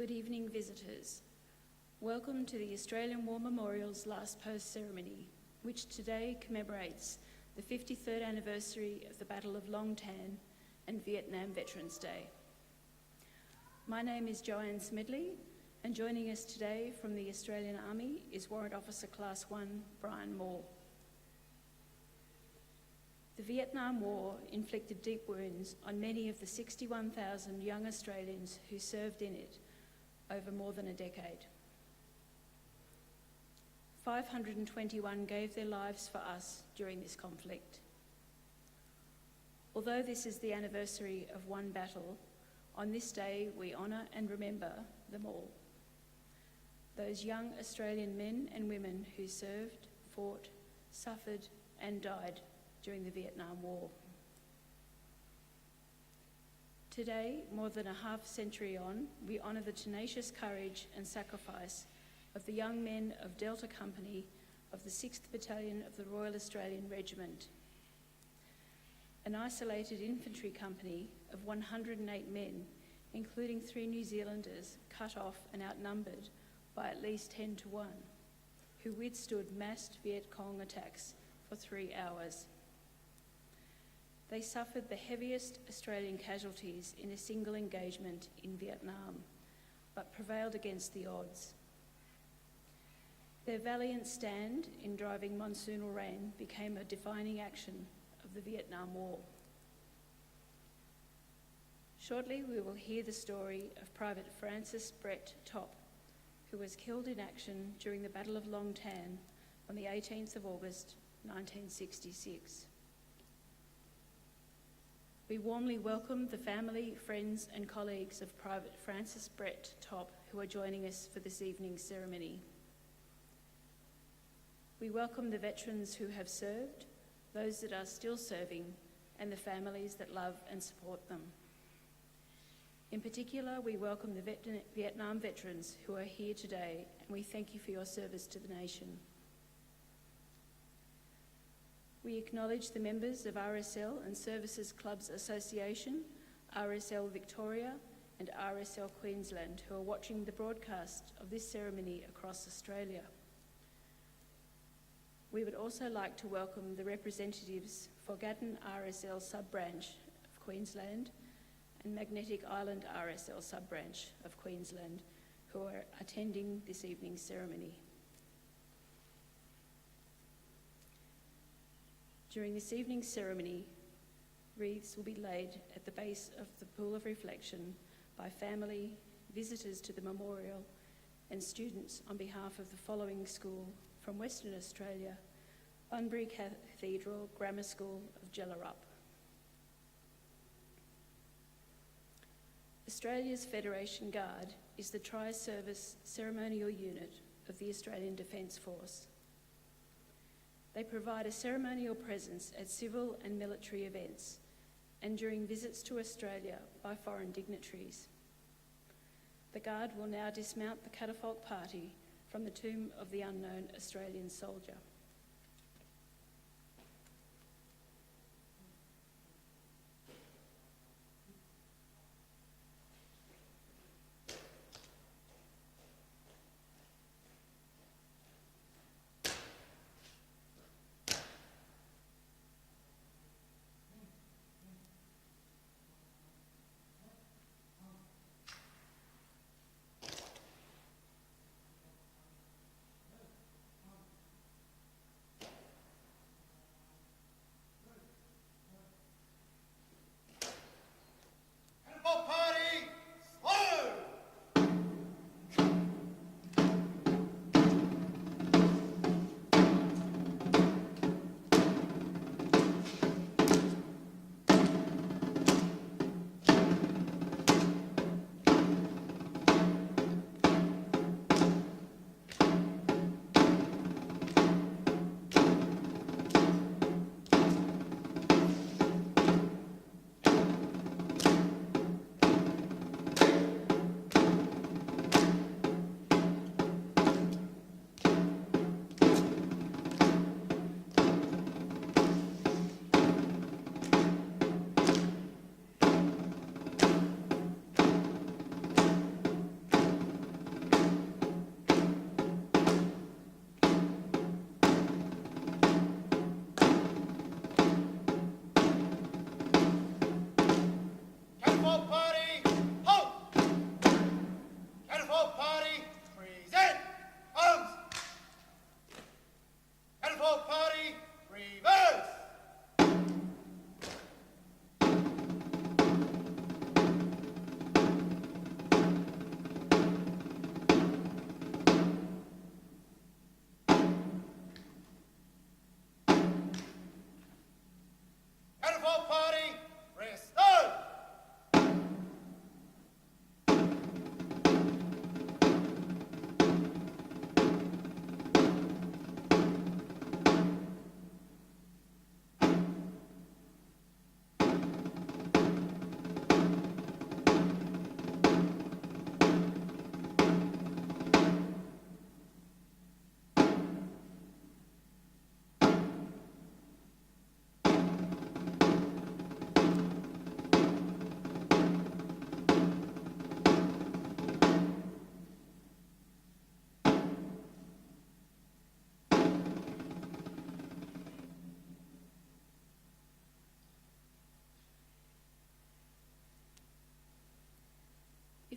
Good evening, visitors. Welcome to the Australian War Memorial's Last Post ceremony, which today commemorates the 53rd anniversary of the Battle of Long Tan and Vietnam Veterans Day. My name is Joanne Smedley, and joining us today from the Australian Army is Warrant Officer Class 1, Brian Moore. The Vietnam War inflicted deep wounds on many of the 61,000 young Australians who served in it over more than a decade. 521 gave their lives for us during this conflict. Although this is the anniversary of one battle, on this day we honour and remember them all. Those young Australian men and women who served, fought, suffered and died during the Vietnam War. Today, more than a half century on, we honour the tenacious courage and sacrifice of the young men of Delta Company of the 6th Battalion of the Royal Australian Regiment, an isolated infantry company of 108 men, including 3 New Zealanders, cut off and outnumbered by at least 10 to 1, who withstood massed Viet Cong attacks for 3 hours. They suffered the heaviest Australian casualties in a single engagement in Vietnam, but prevailed against the odds. Their valiant stand in driving monsoonal rain became a defining action of the Vietnam War. Shortly, we will hear the story of Private Francis Brett Topp, who was killed in action during the Battle of Long Tan on the 18th of August, 1966. We warmly welcome the family, friends and colleagues of Private Francis Brett Topp who are joining us for this evening's ceremony. We welcome the veterans who have served, those that are still serving, and the families that love and support them. In particular, we welcome the Vietnam veterans who are here today, and we thank you for your service to the nation. We acknowledge the members of RSL and Services Clubs Association, RSL Victoria and RSL Queensland who are watching the broadcast of this ceremony across Australia. We would also like to welcome the representatives for Gatton RSL Sub-Branch of Queensland and Magnetic Island RSL Sub-Branch of Queensland who are attending this evening's ceremony. During this evening's ceremony, wreaths will be laid at the base of the Pool of Reflection by family, visitors to the memorial and students on behalf of the following school from Western Australia, Bunbury Cathedral Grammar School of Jellarup. Australia's Federation Guard is the tri-service ceremonial unit of the Australian Defence Force. They provide a ceremonial presence at civil and military events and during visits to Australia by foreign dignitaries. The Guard will now dismount the catafalque party from the tomb of the unknown Australian soldier.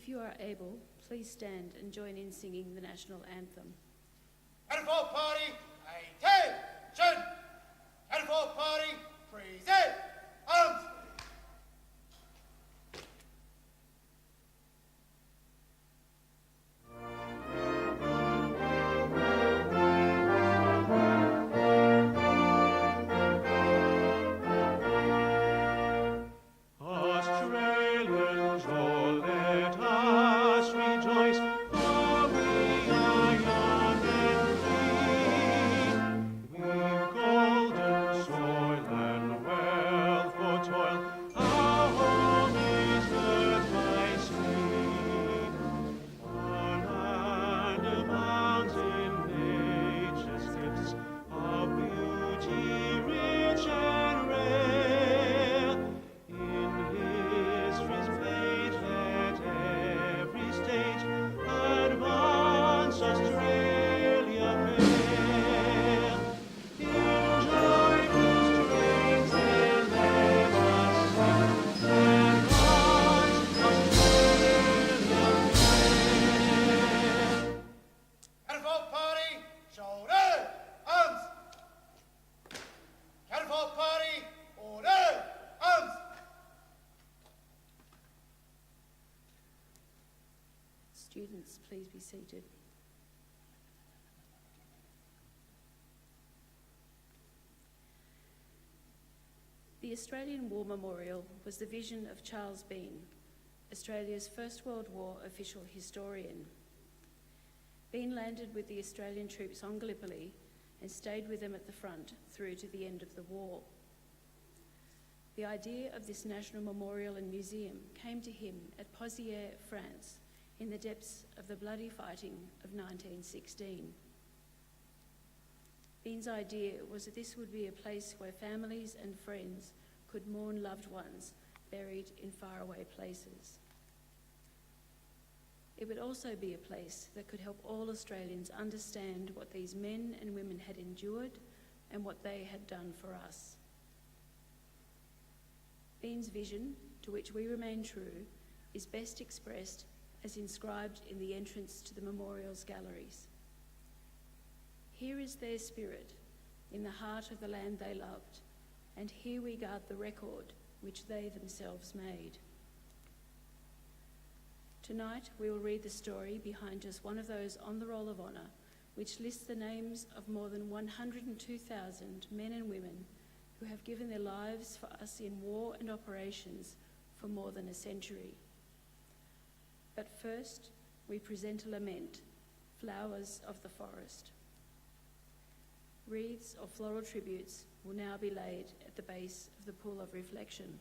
If you are able, please stand and join in singing the national anthem. Catapult Party, attention! Catapult Party, present arms! Students, please be seated. The Australian War Memorial was the vision of Charles Bean, Australia's First World War official historian. Bean landed with the Australian troops on Gallipoli and stayed with them at the front through to the end of the war. The idea of this national memorial and museum came to him at Pozières, France, in the depths of the bloody fighting of 1916. Bean's idea was that this would be a place where families and friends could mourn loved ones buried in faraway places. It would also be a place that could help all Australians understand what these men and women had endured and what they had done for us. Bean's vision, to which we remain true, is best expressed as inscribed in the entrance to the memorial's galleries. Here is their spirit, in the heart of the land they loved, and here we guard the record which they themselves made. Tonight we will read the story behind just one of those on the Roll of Honour, which lists the names of more than 102,000 men and women who have given their lives for us in war and operations for more than a century. But first, we present a lament, Flowers of the Forest. Wreaths of floral tributes will now be laid at the base of the pool of reflection.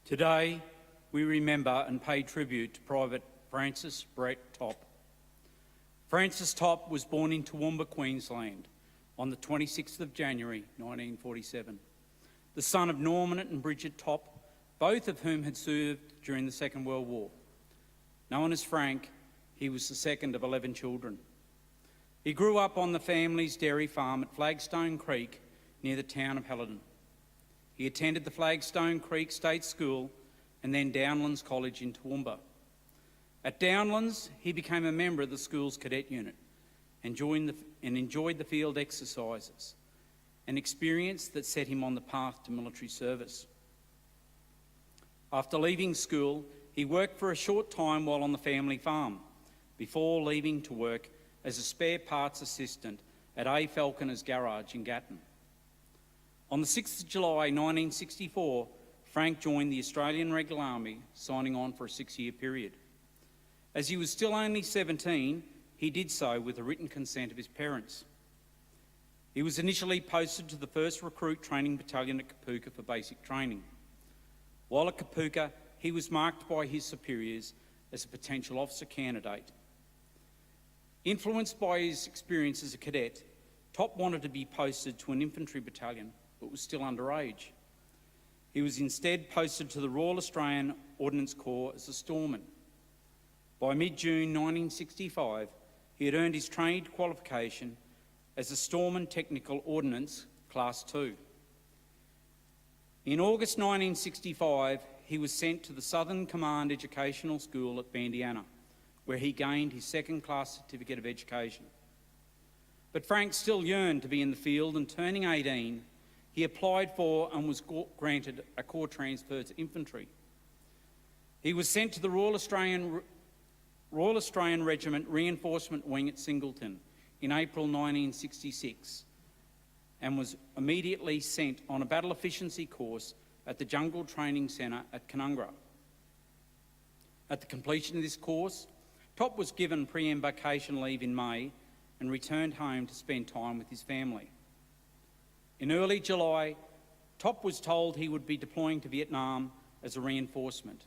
Today, we remember and pay tribute to Private Francis Brett Topp. Francis Topp was born in Toowoomba, Queensland on the 26th of January 1947, the son of Norman and Bridget Topp, both of whom had served during the Second World War. Known as Frank, he was the second of 11 children. He grew up on the family's dairy farm at Flagstone Creek near the town of Helidon. He attended the Flagstone Creek State School and then Downlands College in Toowoomba. At Downlands, he became a member of the school's cadet unit and enjoyed the field exercises, an experience that set him on the path to military service. After leaving school, he worked for a short time while on the family farm, before leaving to work as a spare parts assistant at A. Falconer's Garage in Gatton. On the 6th of July 1964, Frank joined the Australian Regular Army, signing on for a 6-year period. As he was still only 17, he did so with the written consent of his parents. He was initially posted to the 1st Recruit Training Battalion at Kapooka for basic training. While at Kapooka, he was marked by his superiors as a potential officer candidate. Influenced by his experience as a cadet, Topp wanted to be posted to an infantry battalion, but was still underage. He was instead posted to the Royal Australian Ordnance Corps as a storeman. By mid-June 1965, he had earned his trade qualification as a Storeman Technical Ordnance Class 2. In August 1965, he was sent to the Southern Command Educational School at Bandiana, where he gained his second-class certificate of education. But Frank still yearned to be in the field, and turning 18, he applied for and was granted a corps transfer to infantry. He was sent to the Royal Australian Regiment Reinforcement Wing at Singleton in April 1966 and was immediately sent on a battle efficiency course at the Jungle Training Centre at Canberra. At the completion of this course, Topp was given pre-embarkation leave in May and returned home to spend time with his family. In early July, Topp was told he would be deploying to Vietnam as a reinforcement.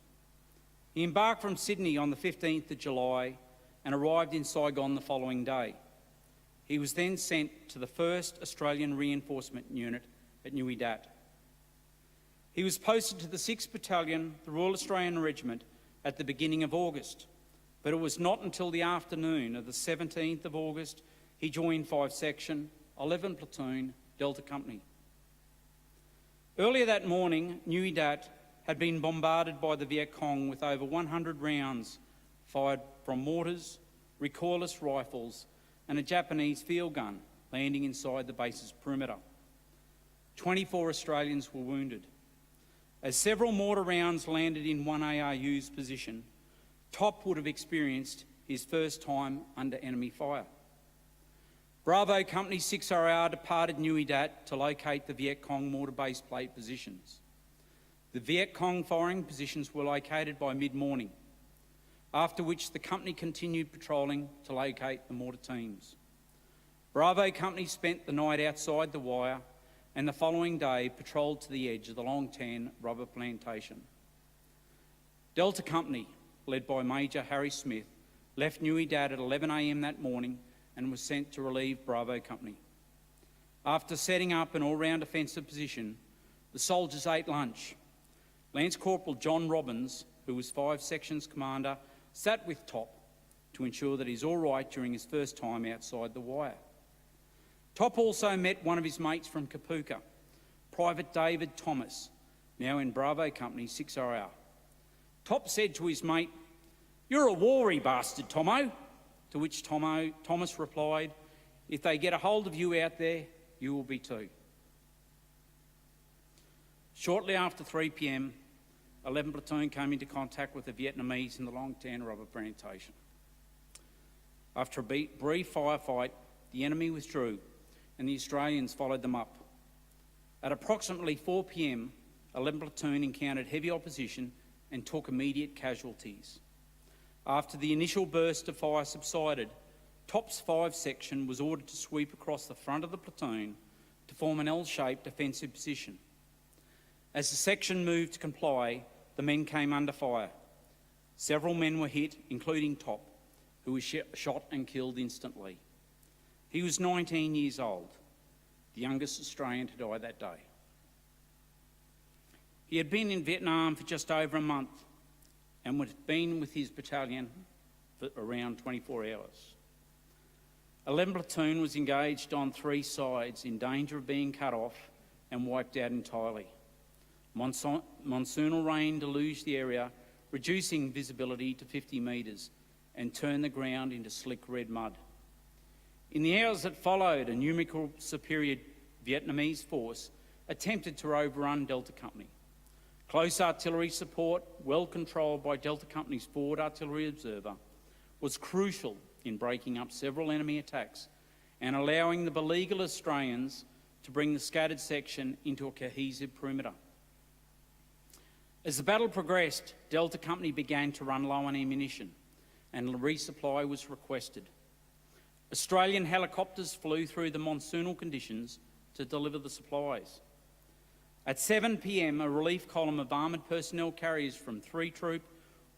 He embarked from Sydney on the 15th of July and arrived in Saigon the following day. He was then sent to the 1st Australian Reinforcement Unit at Nui Dat. He was posted to the 6th Battalion, the Royal Australian Regiment, at the beginning of August, but it was not until the afternoon of the 17th of August he joined 5 Section, 11 Platoon, Delta Company. Earlier that morning, Nui Dat had been bombarded by the Viet Cong with over 100 rounds fired from mortars, recoilless rifles and a Japanese field gun landing inside the base's perimeter. 24 Australians were wounded. As several mortar rounds landed in one ARU's position, Topp would have experienced his first time under enemy fire. Bravo Company 6RR departed Nui Dat to locate the Viet Cong mortar base plate positions. The Viet Cong firing positions were located by mid-morning, after which the company continued patrolling to locate the mortar teams. Bravo Company spent the night outside the wire and the following day patrolled to the edge of the Long Tan rubber plantation. Delta Company, led by Major Harry Smith, left Nui Dat at 11 a.m. that morning and was sent to relieve Bravo Company. After setting up an all-round offensive position, the soldiers ate lunch. Lance Corporal John Robbins, who was 5 Sections Commander, sat with Topp to ensure that he's all right during his first time outside the wire. Topp also met one of his mates from Kapooka, Private David Thomas, now in Bravo Company 6RR. Topp said to his mate, "You're a wary bastard, Tomo," to which Thomas replied, "If they get a hold of you out there, you will be too." Shortly after 3 p.m, 11 Platoon came into contact with the Vietnamese in the Long Tan rubber plantation. After a brief firefight, the enemy withdrew and the Australians followed them up. At approximately 4 p.m, 11 Platoon encountered heavy opposition and took immediate casualties. After the initial burst of fire subsided, Topp's 5 Section was ordered to sweep across the front of the platoon to form an L-shaped defensive position. As the section moved to comply, the men came under fire. Several men were hit, including Topp, who was shot and killed instantly. He was 19 years old, the youngest Australian to die that day. He had been in Vietnam for just over a month and had been with his battalion for around 24 hours. 11 platoon was engaged on 3 sides in danger of being cut off and wiped out entirely. Monsoonal rain deluged the area, reducing visibility to 50 metres and turned the ground into slick red mud. In the hours that followed, a numerically superior Vietnamese force attempted to overrun Delta Company. Close artillery support, well controlled by Delta Company's forward artillery observer, was crucial in breaking up several enemy attacks and allowing the beleaguered Australians to bring the scattered section into a cohesive perimeter. As the battle progressed, Delta Company began to run low on ammunition and a resupply was requested. Australian helicopters flew through the monsoonal conditions to deliver the supplies. At 7 p.m, a relief column of armoured personnel carriers from 3 Troop,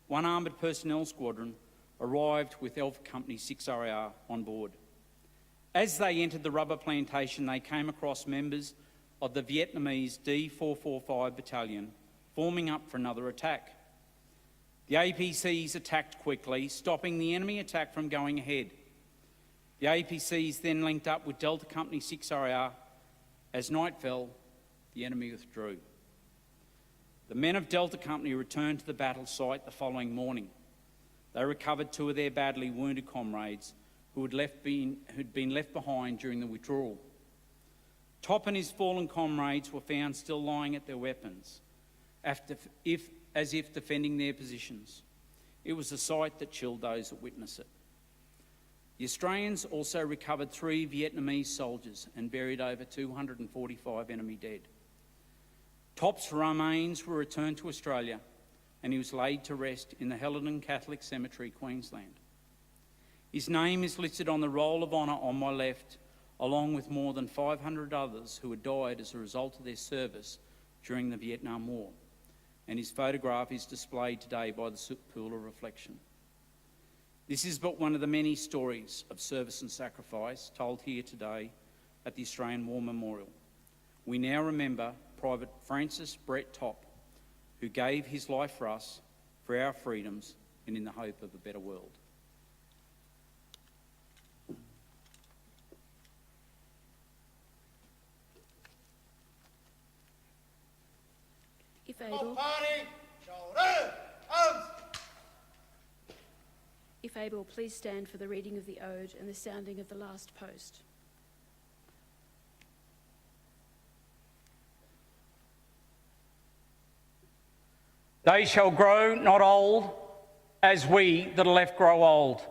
1 Armoured Personnel Squadron arrived with Alpha Company 6RR on board. As they entered the rubber plantation, they came across members of the Vietnamese D445 battalion forming up for another attack. The APCs attacked quickly, stopping the enemy attack from going ahead. The APCs then linked up with Delta Company 6RR. As night fell, the enemy withdrew. The men of Delta Company returned to the battle site the following morning. They recovered 2 of their badly wounded comrades who had been left behind during the withdrawal. Topp and his fallen comrades were found still lying at their weapons, as if defending their positions. It was a sight that chilled those that witnessed it. The Australians also recovered 3 Vietnamese soldiers and buried over 245 enemy dead. Topp's remains were returned to Australia and he was laid to rest in the Helidon Catholic Cemetery, Queensland. His name is listed on the Roll of Honour on my left, along with more than 500 others who had died as a result of their service during the Vietnam War, and his photograph is displayed today by the Pool of Reflection. This is but one of the many stories of service and sacrifice told here today at the Australian War Memorial. We now remember Private Francis Brett Topp, who gave his life for us, for our freedoms, and in the hope of a better world. If able, Party, shoulder, arms. if able, please stand for the reading of the ode and the sounding of the last post. They shall grow not old, as we that are left grow old.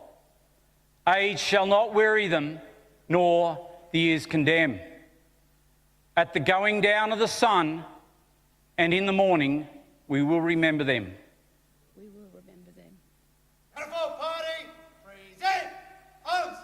Age shall not weary them, nor the years condemn. At the going down of the sun, and in the morning, we will remember them. We will remember them. Catapult party, present, arms.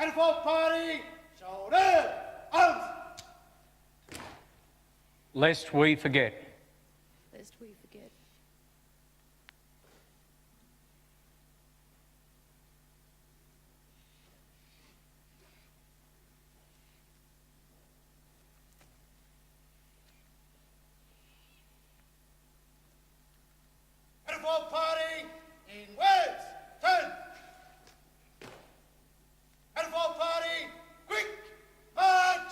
Catapult party, shoulder, arms. Lest we forget. Lest we forget. Catapult party, in words, turn. Catapult party, quick, march.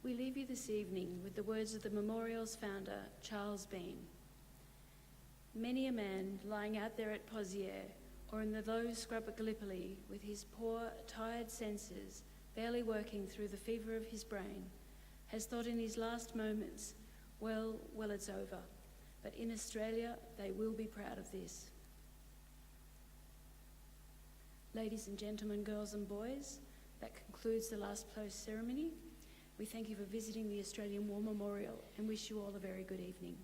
We leave you this evening with the words of the memorial's founder, Charles Bean. Many a man lying out there at Poziere or in the low scrub at Gallipoli with his poor, tired senses barely working through the fever of his brain has thought in his last moments, well, it's over. But in Australia, they will be proud of this. Ladies and gentlemen, girls and boys, that concludes the last post ceremony. We thank you for visiting the Australian War Memorial and wish you all a very good evening.